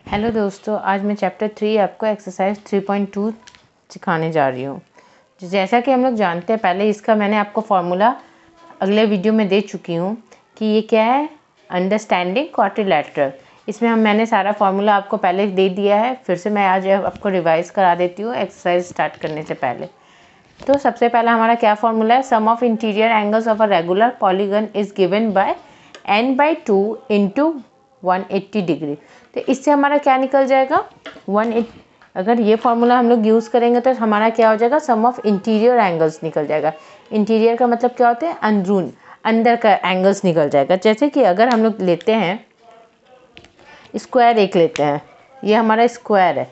Hello दोस्तों, आज मैं चैप्टर 3 आपको एक्सरसाइज 3.2 सिखाने जा रही हूँ। जैसा कि हम लोग जानते हैं, पहले इसका मैंने आपको फॉर्मूला अगले वीडियो में दे चुकी हूँ कि ये क्या है, अंडरस्टैंडिंग क्वाड्रिलैटरल। इसमें मैंने सारा फार्मूला आपको पहले दे दिया है, फिर से मैं आज आपको रिवाइज करा देती हूँ एक्सरसाइज स्टार्ट करने से पहले। तो सबसे पहला हमारा क्या फॉर्मूला है, sum of interior angles of a regular polygon is given by n/2 into 180 degree. तो इससे हमारा क्या निकल जाएगा 180। अगर ये फॉर्मूला हम लोग यूज़ करेंगे तो हमारा क्या हो जाएगा, सम ऑफ इंटीरियर एंगल्स निकल जाएगा। इंटीरियर का मतलब क्या होता है, अंदरून, अंदर का एंगल्स निकल जाएगा। जैसे कि अगर हम लोग लेते हैं स्क्वायर एक लेते हैं, ये हमारा स्क्वायर है।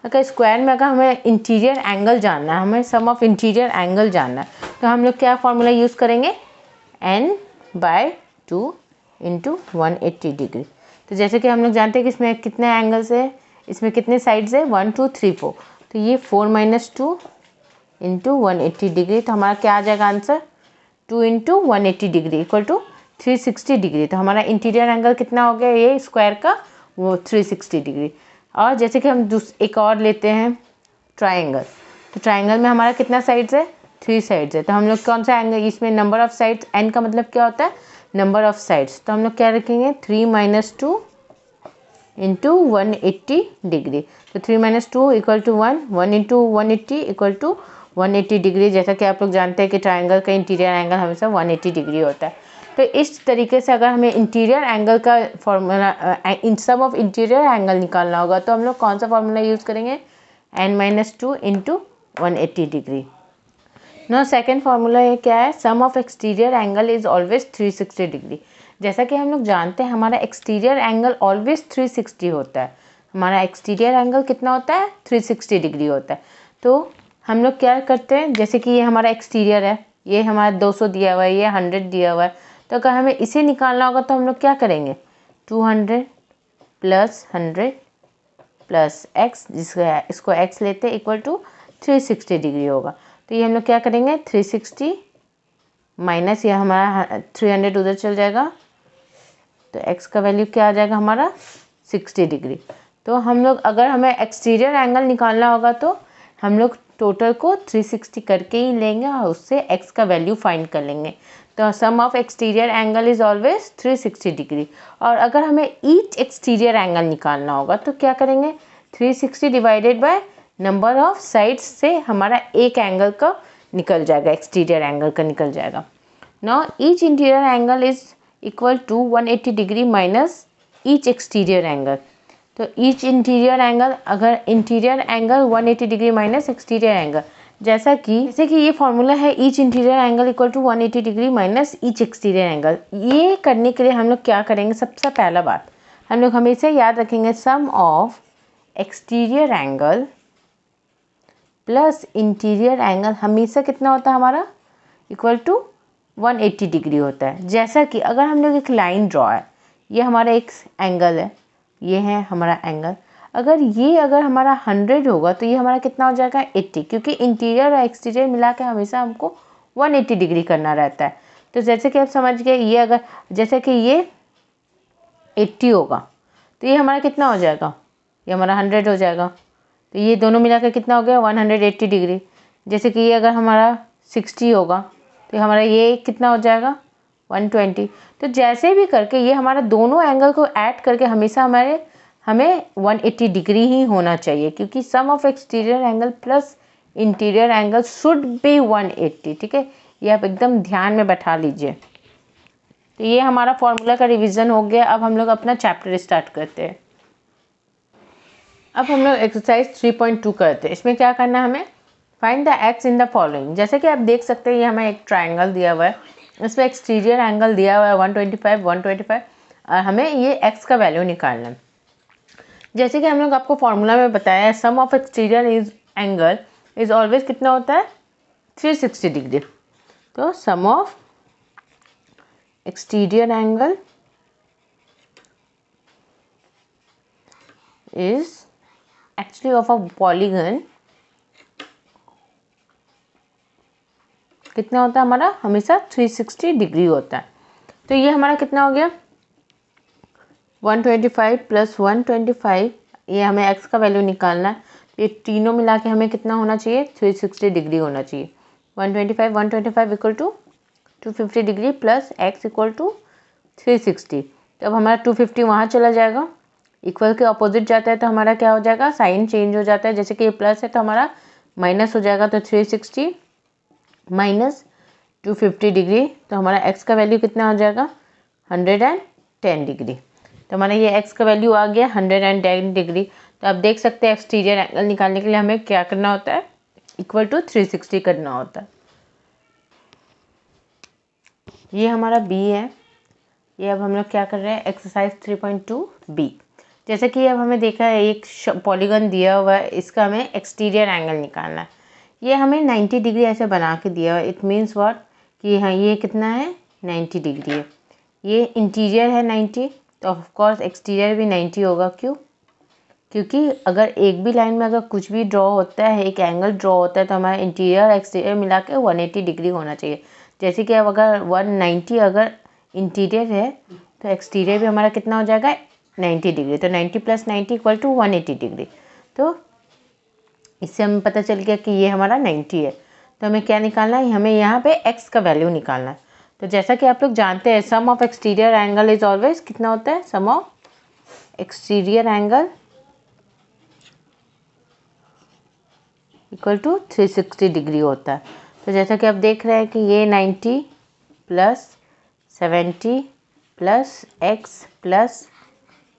अगर स्क्वायर में अगर हमें इंटीरियर एंगल जानना है, हमें सम ऑफ इंटीरियर एंगल जानना है, तो हम लोग क्या फॉर्मूला यूज़ करेंगे, n/2 इंटू 180 डिग्री। तो जैसे कि हम लोग जानते हैं कि इसमें कितने एंगल्स है, इसमें कितने साइड्स है, 1 2 3 4। तो ये 4 - 2 इंटू 180 डिग्री। तो हमारा क्या आ जाएगा answer, 2 into 180 degree equal to 360 degree. तो हमारा इंटीरियर एंगल कितना हो गया, ये स्क्वायर का, वो 360 डिग्री। और जैसे कि हम एक और लेते हैं ट्राइंगल। तो ट्राइंगल में हमारा कितना साइड्स है, 3 साइड्स है। तो हम लोग कौन सा एंगल, इसमें नंबर ऑफ साइड्स, n का मतलब क्या होता है, नंबर ऑफ साइड्स। तो हम लोग क्या रखेंगे, 3 - 2 इंटू 180 डिग्री। तो 3 - 2 equal to 1, 1 into 180 equal to 180 degree. जैसा कि आप लोग जानते हैं कि ट्राइंगल का इंटीरियर एंगल हमेशा 180 डिग्री होता है। तो इस तरीके से अगर हमें इंटीरियर एंगल का formula, in sum of interior angle निकालना होगा, तो हम लोग कौन सा फॉर्मूला यूज़ करेंगे, n - 2 into 180 degree. No second formula ये क्या है, sum of exterior angle is always 360 degree. जैसा कि हम लोग जानते हैं हमारा एक्सटीरियर एंगल ऑलवेज 360 होता है। हमारा एक्सटीरियर एंगल कितना होता है, 360 डिग्री होता है। तो हम लोग क्या करते हैं, जैसे कि ये हमारा एक्सटीरियर है, ये हमारा 200 दिया हुआ है, ये 100 दिया हुआ है। तो अगर हमें इसे निकालना होगा तो हम लोग क्या करेंगे, 200 + 100 + x, इसको x लेते हैं, इक्वल टू 360 डिग्री होगा। तो ये हम लोग क्या करेंगे, 360 माइनस, ये हमारा 300 उधर चल जाएगा, तो x का वैल्यू क्या आ जाएगा हमारा 60 डिग्री। तो हम लोग अगर हमें एक्सटीरियर एंगल निकालना होगा तो हम लोग टोटल को 360 करके ही लेंगे और उससे x का वैल्यू फाइंड कर लेंगे। तो sum of exterior angle is always 360 degree. और अगर हमें ईच एक्सटीरियर एंगल निकालना होगा तो क्या करेंगे, 360 divided by number of sides से हमारा एक एंगल का निकल जाएगा, एक्सटीरियर एंगल का निकल जाएगा। Now each interior angle is equal to 180 degree minus each exterior angle. तो ईच इंटीरियर एंगल, अगर interior angle 180 degree minus exterior angle, जैसे कि ये फॉर्मूला है, each interior angle equal to 180 degree minus each exterior angle. ये करने के लिए हम लोग क्या करेंगे, सबसे पहला बात हम लोग हमेशा याद रखेंगे, sum of exterior angle plus interior angle हमेशा कितना होता है हमारा, इक्वल टू 180 डिग्री होता है। जैसा कि अगर हम लोग एक लाइन ड्रॉ है, ये हमारा एक एंगल है, ये है हमारा एंगल, अगर हमारा 100 होगा तो ये हमारा कितना हो जाएगा, 80, क्योंकि इंटीरियर और एक्सटीरियर मिला के हमेशा हमको 180 डिग्री करना रहता है। तो जैसे कि आप समझ गए, ये अगर जैसे कि ये 80 होगा तो ये हमारा कितना हो जाएगा, ये हमारा 100 हो जाएगा। तो ये दोनों मिलाकर कितना हो गया, 180 डिग्री। जैसे कि ये अगर हमारा 60 होगा तो हमारा ये कितना हो जाएगा, 120। तो जैसे भी करके ये हमारा दोनों एंगल को ऐड करके हमेशा हमें 180 डिग्री ही होना चाहिए, क्योंकि sum of exterior angle plus interior angle should be 180। ठीक है, ये आप एकदम ध्यान में बैठा लीजिए। तो ये हमारा फॉर्मूला का रिवीजन हो गया। अब हम लोग अपना चैप्टर स्टार्ट करते हैं। अब हम लोग एक्सरसाइज 3.2 करते हैं। इसमें क्या करना है हमें, find the x in the following. जैसे कि आप देख सकते हैं, ये हमें एक ट्राइंगल दिया हुआ है, इसमें एक्सटीरियर एंगल दिया हुआ है 125 125, और हमें ये एक्स का वैल्यू निकालना है। जैसे कि हम लोग आपको फॉर्मूला में बताया है, sum of exterior angle is always कितना होता है, 360 डिग्री। तो sum of exterior angle is actually of a polygon कितना होता है हमारा, हमेशा 360 डिग्री होता है। तो ये हमारा कितना हो गया, 125 + 125 ये हमें एक्स का वैल्यू निकालना है। ये तीनों मिला के हमें कितना होना चाहिए, 360 डिग्री होना चाहिए। 125 equal to 250 degree plus x equal to 360। तो अब हमारा 250 वहाँ चला जाएगा, इक्वल के अपोजिट जाता है तो हमारा क्या हो जाएगा, साइन चेंज हो जाता है। जैसे कि ये प्लस है तो हमारा माइनस हो जाएगा, तो 360 माइनस 250 डिग्री, तो हमारा एक्स का वैल्यू कितना हो जाएगा, 110 डिग्री। तो हमारा ये एक्स का वैल्यू आ गया 110 डिग्री। तो आप देख सकते हैं एक्सटीरियर एंगल निकालने के लिए हमें क्या करना होता है, इक्वल टू 360 करना होता है। ये हमारा बी है। ये अब हम लोग क्या कर रहे हैं, एक्सरसाइज 3.2 बी। जैसे कि अब हमें देखा है एक पॉलीगन दिया हुआ है, इसका हमें एक्सटीरियर एंगल निकालना है। ये हमें 90 डिग्री ऐसे बना के दिया हुआ है। इट मीन्स व्हाट कि हाँ ये कितना है, 90 डिग्री है। ये इंटीरियर है 90, तो ऑफ कोर्स एक्सटीरियर भी 90 होगा। क्यों, क्योंकि अगर एक भी लाइन में अगर कुछ भी ड्रॉ होता है, एक एंगल ड्रॉ होता है, तो हमारा इंटीरियर और एक्सटीरियर मिला के 180 डिग्री होना चाहिए। जैसे कि अब अगर 190 अगर इंटीरियर है तो एक्सटीरियर भी हमारा कितना हो जाएगा, 90 डिग्री। तो 90 प्लस 90 इक्वल टू 180 डिग्री। तो इससे हमें पता चल गया कि ये हमारा 90 है। तो हमें क्या निकालना है, हमें यहाँ पे x का वैल्यू निकालना है। तो जैसा कि आप लोग जानते हैं, sum of exterior angle is always कितना होता है, sum of exterior angle equal to 360 degree होता है। तो जैसा कि आप देख रहे हैं कि ये 90 plus 70 plus x plus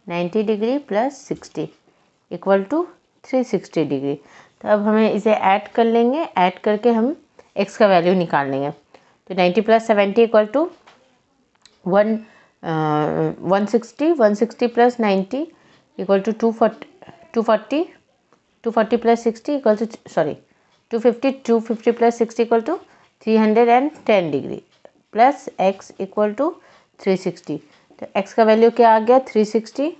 90 degree plus 60 equal to 360 degree. तो अब हमें इसे ऐड कर लेंगे, ऐड करके हम x का वैल्यू निकाल लेंगे। तो 90 plus 70 equal to 160 plus 90 equal to 240 plus 60 equal to 250 plus 60 equal to 310 degree plus x equal to 360। तो x का वैल्यू क्या आ गया, 360,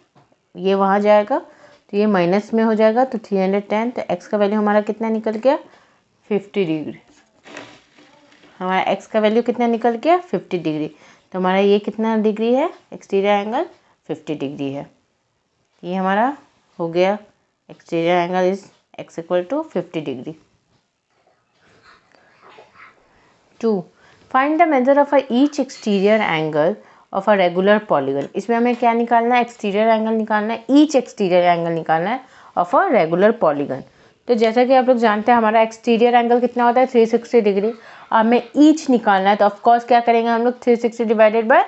ये वहाँ जाएगा तो ये माइनस में हो जाएगा, तो 310। तो x का वैल्यू हमारा कितना निकल गया, 50 डिग्री। हमारा x का वैल्यू कितना निकल गया, 50 डिग्री। तो हमारा ये कितना डिग्री है, एक्सटीरियर एंगल 50 डिग्री है। ये हमारा हो गया, exterior angle is x equal to 50 degree. 2. Find the measure of each exterior angle of a regular polygon. इसमें हमें क्या निकालना है, एक्सटीरियर एंगल निकालना है, ईच एक्सटीरियर एंगल निकालना है ऑफ अ रेगुलर पॉलीगन। तो जैसा कि आप लोग जानते हैं हमारा एक्सटीरियर एंगल कितना होता है, 360 डिग्री। हमें ईच निकालना है, तो ऑफकोर्स क्या करेंगे हम लोग, 360 डिवाइडेड बाय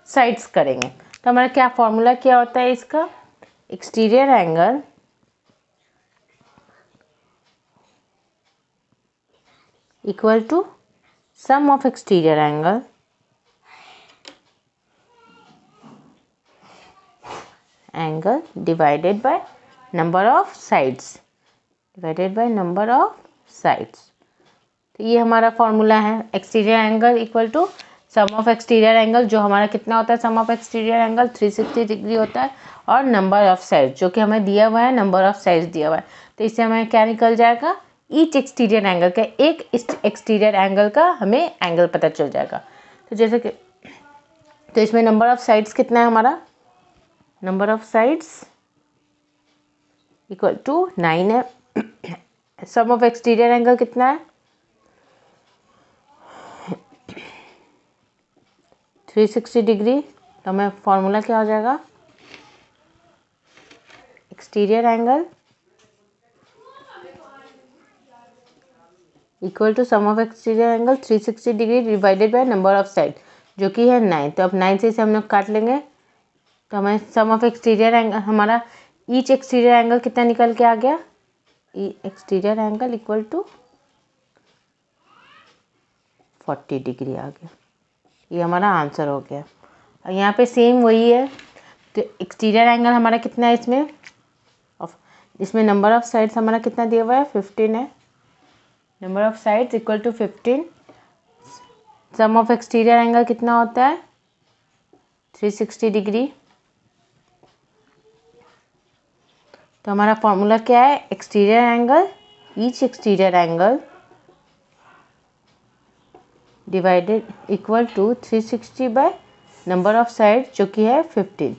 साइड्स करेंगे। तो हमारा क्या फॉर्मूला क्या होता है इसका, exterior angle equal to sum of exterior angle divided by number of sides, तो ये हमारा फॉर्मूला है। Exterior angle equal to sum of exterior angle, जो हमारा कितना होता है, sum of exterior angle 360 degree होता है, और नंबर ऑफ साइड्स जो कि हमें दिया हुआ है, नंबर ऑफ साइड्स दिया हुआ है। तो इससे हमें क्या निकल जाएगा, ईच एक्सटीरियर एंगल का, एक एक्सटीरियर एंगल का हमें एंगल पता चल जाएगा। तो जैसे कि तो इसमें नंबर ऑफ साइड्स कितना है हमारा, number of sides equal to 9 है। सम ऑफ एक्सटीरियर एंगल कितना है, 360 डिग्री। तो हमें फॉर्मूला क्या हो जाएगा, exterior angle equal to sum of exterior angle 360 degree divided by number of side, जो कि है 9। तो अब 9 से इसे हम लोग काट लेंगे। तो हमें सम ऑफ एक्सटीरियर एंगल, हमारा ईच एक्सटीरियर एंगल कितना निकल के आ गया, exterior angle equal to 40 degree आ गया। ये हमारा आंसर हो गया। और यहाँ पे सेम वही है। तो एक्सटीरियर एंगल हमारा कितना है इसमें नंबर ऑफ साइड्स हमारा कितना दिया हुआ है, 15 है। Number of sides equal to 15। Sum of exterior angle कितना होता है, 360 डिग्री। तो हमारा फॉर्मूला क्या है, exterior angle, each exterior angle divided equal to 360 by number of side, जो कि है 15।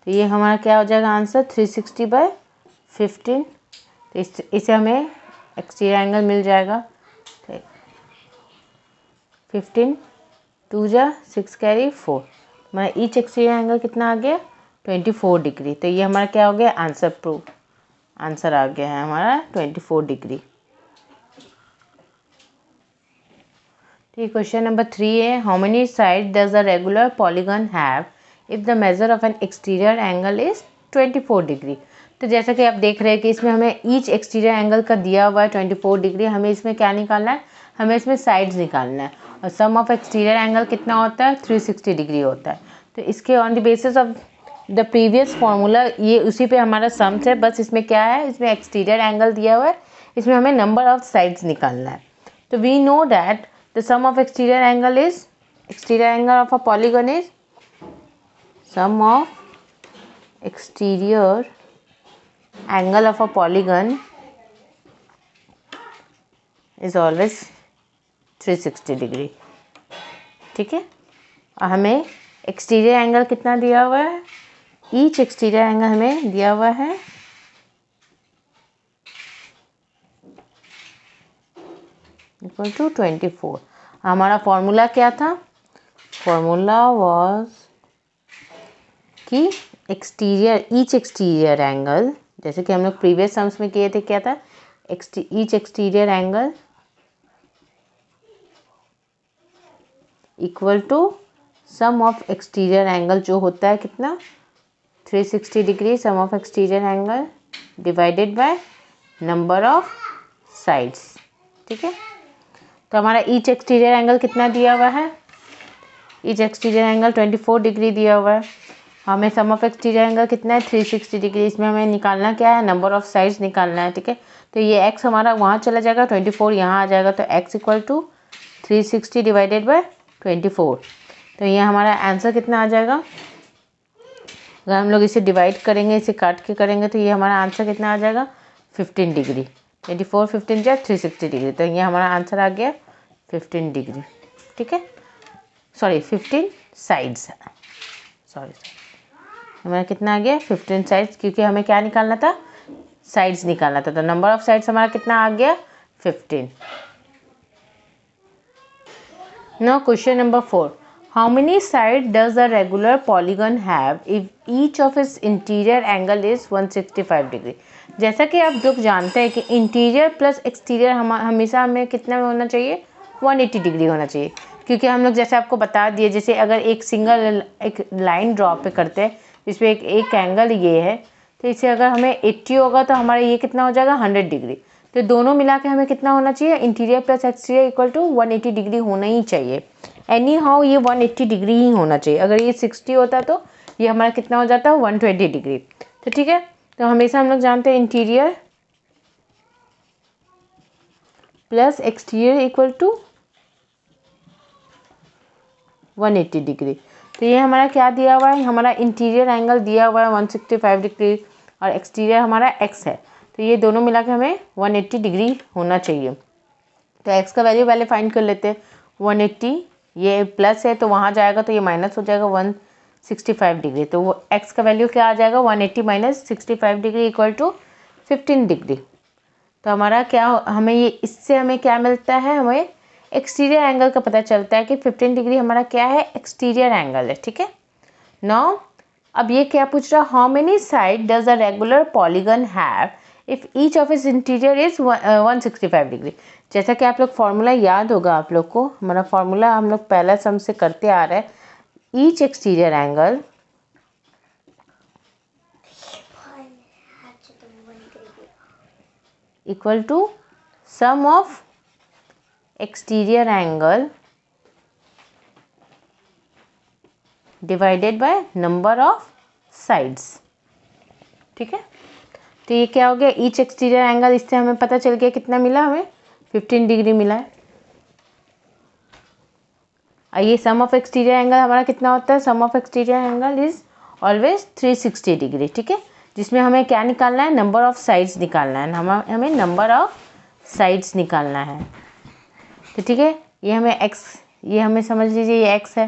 तो ये हमारा क्या हो जाएगा आंसर, 360 बाय 15, तो इसे हमें एक्सटीरियर एंगल मिल जाएगा 15, 2 जा 6 कैरी 4, हमारा ईच एक्सटीरियर एंगल कितना आ गया 24 डिग्री। तो ये हमारा क्या हो गया आंसर आ गया है हमारा 24 डिग्री। ठीक, क्वेश्चन नंबर 3 है, how many side does a regular polygon have if the measure of N exterior angle is 24 degree. तो जैसा कि आप देख रहे हैं कि इसमें हमें ईच एक्सटीरियर एंगल का दिया हुआ है 24 डिग्री, हमें इसमें क्या निकालना है, हमें इसमें साइड्स निकालना है, और सम ऑफ एक्सटीरियर एंगल कितना होता है 360 डिग्री होता है। तो इसके on the basis of the previous formula ये उसी पे हमारा सम्स है, बस इसमें क्या है, इसमें एक्सटीरियर एंगल दिया हुआ है, इसमें हमें नंबर ऑफ साइड्स निकालना है। तो we know that the sum of exterior angle of a polygon is sum of exterior angle of a polygon is always 360 degree. ठीक है, और हमें एक्सटीरियर एंगल कितना दिया हुआ है, ईच एक्सटीरियर एंगल हमें दिया हुआ है इक्वल टू 24। हमारा फॉर्मूला क्या था, फॉर्मूला वाज कि ईच एक्सटीरियर एंगल, जैसे कि हम लोग प्रीवियस सम्स में किए थे, क्या था, each exterior angle equal to sum of exterior angle, जो होता है कितना 360 degree, sum of exterior angle divided by number of sides. ठीक है, तो हमारा ईच एक्सटीरियर एंगल कितना दिया हुआ है, ईच एक्सटीरियर एंगल 24 डिग्री दिया हुआ है, हमें सम ऑफ एक्सटीरियर एंगल कितना है 360 डिग्री, इसमें हमें निकालना क्या है, नंबर ऑफ साइड्स निकालना है। ठीक है, तो ये x हमारा वहाँ चला जाएगा, 24 यहाँ आ जाएगा, तो x equal to 360 divided by 24। तो ये हमारा आंसर कितना आ जाएगा, अगर हम लोग इसे डिवाइड करेंगे, इसे काट के करेंगे, तो ये हमारा आंसर कितना आ जाएगा 15 डिग्री। 24 15 जा 360 डिग्री, तो ये हमारा आंसर आ गया 15 डिग्री। ठीक है, सॉरी 15 साइड्स, सॉरी हमारा कितना आ गया 15 साइड्स, क्योंकि हमें क्या निकालना था, साइड्स निकालना था। तो नंबर ऑफ साइड्स हमारा कितना आ गया 15। Now question number 4, how many side does a regular polygon have if each of its interior angle is 165 degree. जैसा कि आप लोग जानते हैं कि इंटीरियर प्लस एक्सटीरियर हमेशा हमें कितना में होना चाहिए, 180 डिग्री होना चाहिए, क्योंकि हम लोग जैसे आपको बता दिए, जैसे अगर एक लाइन ड्रॉ पे करते हैं जिसमें एक एंगल ये है, तो इसे अगर हमें 80 होगा तो हमारा ये कितना हो जाएगा 100 डिग्री। तो दोनों मिला के हमें कितना होना चाहिए, interior plus exterior equal to 180 degree होना ही चाहिए। एनी हाउ ये 180 डिग्री ही होना चाहिए, अगर ये 60 होता तो ये हमारा कितना हो जाता है 120 डिग्री। तो ठीक है, तो हमेशा हम लोग जानते हैं interior plus exterior equal to 180 degree. तो ये हमारा क्या दिया हुआ है, हमारा इंटीरियर एंगल दिया हुआ है 165 डिग्री और एक्सटीरियर हमारा x है, तो ये दोनों मिला के हमें 180 डिग्री होना चाहिए। तो x का वैल्यू पहले फाइंड कर लेते हैं, 180 ये प्लस है तो वहाँ जाएगा तो ये माइनस हो जाएगा 165 डिग्री, तो वो x का वैल्यू क्या आ जाएगा 180 minus 65 degree equal to 15 degree. तो हमारा क्या, हमें ये इससे हमें क्या मिलता है, हमें एक्सटीरियर एंगल का पता चलता है कि 15 डिग्री हमारा क्या है, एक्सटीरियर एंगल है। ठीक है, नाउ अब ये क्या पूछ रहा है, how many side does a regular polygon have if each of its interior is 165 degree. जैसा कि आप लोग फार्मूला याद होगा आप लोग को, हमारा फार्मूला हम लोग पहला सम से करते आ रहे हैं, each exterior angle equal to sum of exterior angle divided by number of sides. ठीक है, तो ये क्या हो गया, ईच एक्सटीरियर एंगल, इससे हमें पता चल गया कितना मिला, हमें 15 डिग्री मिला है। और ये सम ऑफ एक्सटीरियर एंगल हमारा कितना होता है, sum of exterior angle is always 360 degree. ठीक है, जिसमें हमें क्या निकालना है, नंबर ऑफ साइड्स निकालना है, हमें नंबर ऑफ साइड्स निकालना है। तो ठीक है, ये हमें समझ लीजिए ये x है,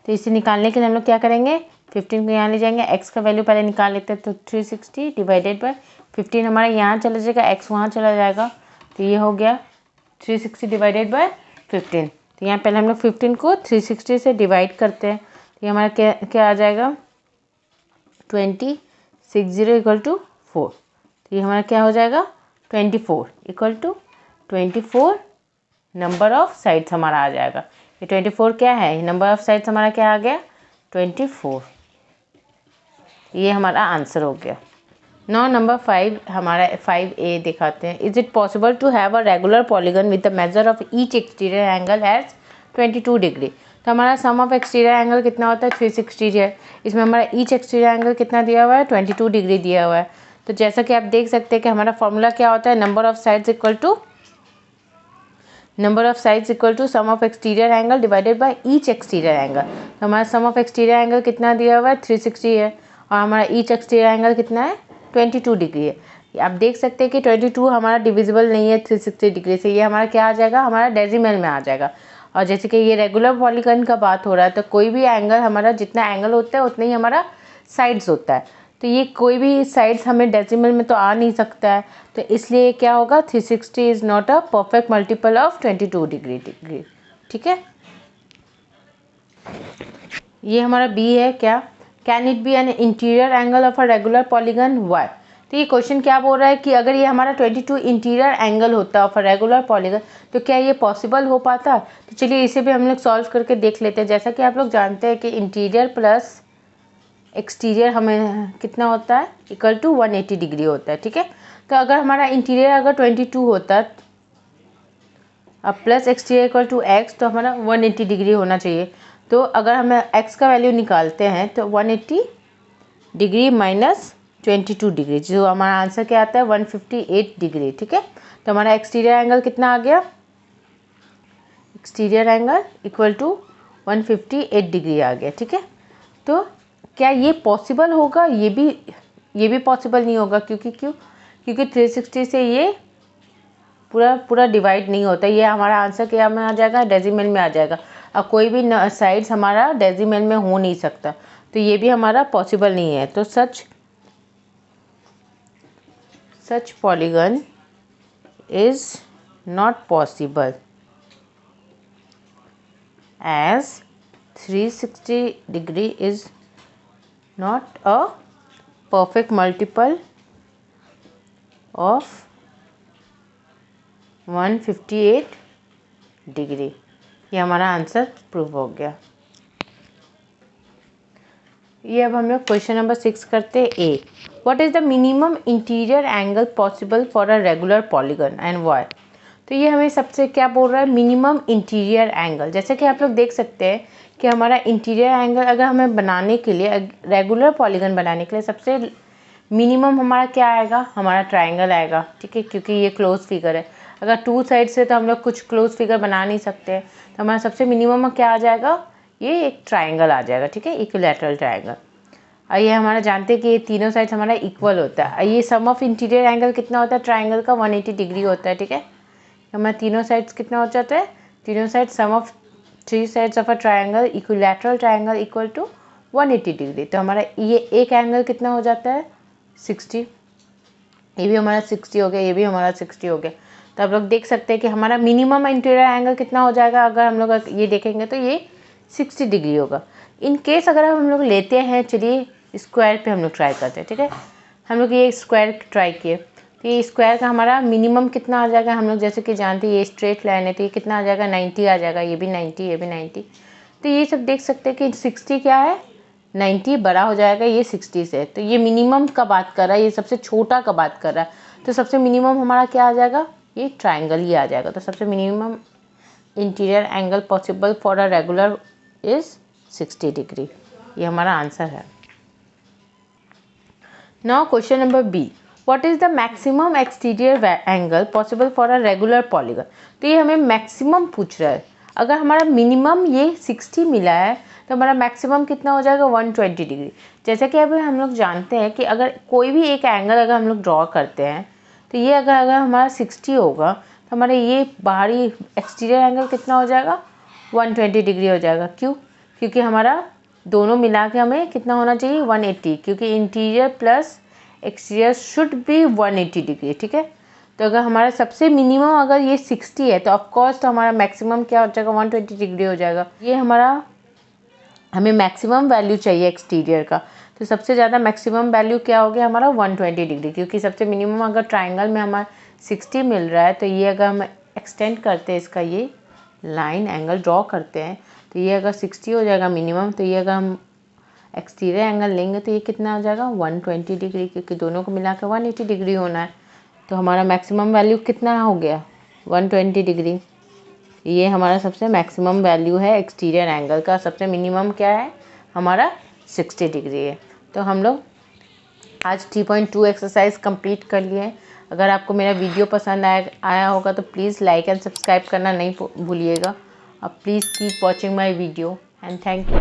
तो इसे निकालने के लिए हम लोग क्या करेंगे, 15 को यहाँ ले जाएंगे, x का वैल्यू पहले निकाल लेते हैं, तो 360 डिवाइडेड बाय 15 हमारा यहाँ चला जाएगा, x वहाँ चला जाएगा, तो ये हो गया 360 डिवाइडेड बाय 15। तो यहाँ पहले हम लोग 15 को 360 से डिवाइड करते हैं, तो ये हमारा क्या क्या आ जाएगा 2060 इक्वल टू 4। तो ये हमारा क्या हो जाएगा 24 equal to 24 number of sides हमारा आ जाएगा। ये 24 क्या है, नंबर ऑफ साइड्स हमारा क्या आ गया 24। ये हमारा आंसर हो गया। नाउ नंबर 5 हमारा 5A दिखाते हैं। Is it possible to have a regular polygon with the measure of each exterior angle as 22 degree. तो हमारा सम ऑफ एक्सटीरियर एंगल कितना होता है 360 है। इसमें हमारा ईच एक्सटीरियर एंगल कितना दिया हुआ है 22 डिग्री दिया हुआ है। तो जैसा कि आप देख सकते हैं कि हमारा फॉर्मूला क्या होता है, number of sides equal to sum of exterior angle divided by each exterior angle. तो हमारा सम ऑफ एक्सटीरियर एंगल कितना दिया हुआ है 360 है, और हमारा ईच एक्सटीरियर एंगल कितना है 22 डिग्री है। आप देख सकते हैं कि 22 हमारा डिविजिबल नहीं है 360 डिग्री से, ये हमारा क्या आ जाएगा हमारा डेसिमल में आ जाएगा। और जैसे कि ये रेगुलर पॉलीगन का बात हो रहा है, तो कोई भी एंगल हमारा जितना एंगल होता है उतना ही हमारा साइड्स होता है। तो ये कोई भी साइड्स हमें डेसिमल में तो आ नहीं सकता है, तो इसलिए क्या होगा 360 is not a perfect multiple of 22 degree. ठीक है, ये हमारा बी है। क्या can it be an interior angle of a regular polygon, why. तो ये क्वेश्चन क्या बोल रहा है कि अगर ये हमारा 22 इंटीरियर एंगल होता ऑफ अ रेगुलर पॉलीगन तो क्या ये पॉसिबल हो पाता। तो चलिए इसे भी हम लोग सॉल्व करके देख लेते हैं। जैसा कि आप लोग जानते हैं कि इंटीरियर प्लस एक्सटीरियर हमें कितना होता है इक्वल टू 180 डिग्री होता है। ठीक है, तो अगर हमारा इंटीरियर अगर 22 होता अब plus exterior equal to x, तो हमारा 180 डिग्री होना चाहिए। तो अगर हमें x का वैल्यू निकालते हैं तो 180 डिग्री माइनस 22 डिग्री, जो हमारा आंसर क्या आता है 158 डिग्री। ठीक है, तो हमारा एक्सटीरियर एंगल कितना आ गया, exterior angle equal to 158 degree आ गया। ठीक है, तो क्या ये पॉसिबल होगा, ये भी पॉसिबल नहीं होगा। क्योंकि 360 से ये पूरा डिवाइड नहीं होता। ये हमारा आंसर क्या में आ जाएगा डेसिमल में आ जाएगा, और कोई भी साइड्स हमारा डेसिमल में हो नहीं सकता, तो ये भी हमारा पॉसिबल नहीं है। तो such polygon is not possible as 360 degree is not a perfect multiple of 158 degree. ये हमारा आंसर प्रूव हो गया। ये अब हम लोग क्वेश्चन नंबर 6 करते हैं। A, what is the minimum interior angle possible for a regular polygon and why. तो ये हमें सबसे क्या बोल रहा है मिनिमम इंटीरियर एंगल। जैसे कि आप लोग देख सकते हैं कि हमारा इंटीरियर एंगल अगर हमें बनाने के लिए रेगुलर पॉलीगन बनाने के लिए सबसे मिनिमम हमारा क्या आएगा, हमारा ट्राइंगल आएगा। ठीक है, क्योंकि ये क्लोज फिगर है। अगर टू साइड से तो हम लोग कुछ क्लोज फिगर बना नहीं सकते, तो हमारा सबसे मिनिमम क्या आ जाएगा, ये एक ट्राइंगल आ जाएगा। ठीक है, इक्विलैटरल ट्राइंगल। और ये हमारा जानते हैं कि ये तीनों साइड्स हमारा इक्वल होता है। ये सम ऑफ इंटीरियर एंगल कितना होता है ट्राइंगल का 180 डिग्री होता है। ठीक है, हमारा तीनों साइड्स कितना हो जाता है, तीनों side sum of 3 sides of a triangle equilateral triangle equal to 180 degree. तो हमारा ये एक एंगल कितना हो जाता है 60, ये भी हमारा 60 हो गया, ये भी हमारा 60 हो गया। तो आप लोग देख सकते हैं कि हमारा मिनिमम इंटीरियर एंगल कितना हो जाएगा। अगर हम लोग ये देखेंगे तो ये 60 डिग्री होगा। इन केस अगर हम लोग लेते हैं, चलिए स्क्वायर पे हम लोग ट्राई करते हैं। ठीक है, हम लोग ये स्क्वायर ट्राई किए, तो ये स्क्वायर का हमारा मिनिमम कितना आ जाएगा, हम लोग जैसे कि जानते हैं ये स्ट्रेट लाइन है, तो ये कितना आ जाएगा 90 आ जाएगा। ये भी 90, ये भी 90। तो ये सब देख सकते हैं कि 60 क्या है 90 बड़ा हो जाएगा ये 60 से। तो ये मिनिमम का बात कर रहा है, ये सबसे छोटा का बात कर रहा है। तो सबसे मिनिमम हमारा क्या आ जाएगा, ये ट्राइंगल ही आ जाएगा। तो सबसे minimum interior angle possible for a regular is 60 degree. ये हमारा आंसर है। Now question number B, what is the maximum exterior angle possible for a regular polygon. तो ये हमें मैक्सिमम पूछ रहा है। अगर हमारा मिनिमम ये 60 मिला है तो हमारा मैक्सिमम कितना हो जाएगा 120 डिग्री। जैसे कि अभी हम लोग जानते हैं कि अगर कोई भी एक एंगल अगर हम लोग ड्रॉ करते हैं, तो ये अगर हमारा 60 होगा तो हमारे ये बाहरी एक्सटीरियर एंगल कितना हो जाएगा 120 डिग्री हो जाएगा। क्यों, क्योंकि हमारा दोनों मिला के हमें कितना होना चाहिए 180, क्योंकि interior plus exterior should be 180 degree, ठीक है। तो अगर हमारा सबसे मिनिमम अगर ये 60 है तो ऑफकोर्स तो हमारा मैक्सिमम क्या हो जाएगा, 120 डिग्री हो जाएगा। ये हमारा हमें मैक्सिमम वैल्यू चाहिए एक्सटीरियर का, तो सबसे ज़्यादा मैक्सिमम वैल्यू क्या हो गया हमारा 120 डिग्री, क्योंकि सबसे मिनिमम अगर ट्राइंगल में हमारा 60 मिल रहा है तो ये अगर हम एक्सटेंड करते हैं इसका ये लाइन एंगल ड्रॉ करते हैं तो ये अगर 60 हो जाएगा मिनिमम, तो ये अगर हम एक्सटीरियर एंगल लेंगे तो ये कितना हो जाएगा 120 डिग्री, क्योंकि दोनों को मिला के 180 डिग्री होना है। तो हमारा मैक्सिमम वैल्यू कितना हो गया 120 डिग्री। ये हमारा सबसे मैक्सिमम वैल्यू है एक्सटीरियर एंगल का। सबसे मिनिमम क्या है हमारा 60 डिग्री है। तो हम लोग आज 3.2 एक्सरसाइज कंप्लीट कर लिए। अगर आपको मेरा वीडियो पसंद आया होगा तो प्लीज़ लाइक एंड सब्सक्राइब करना नहीं भूलिएगा। अब please keep watching my video and thank you.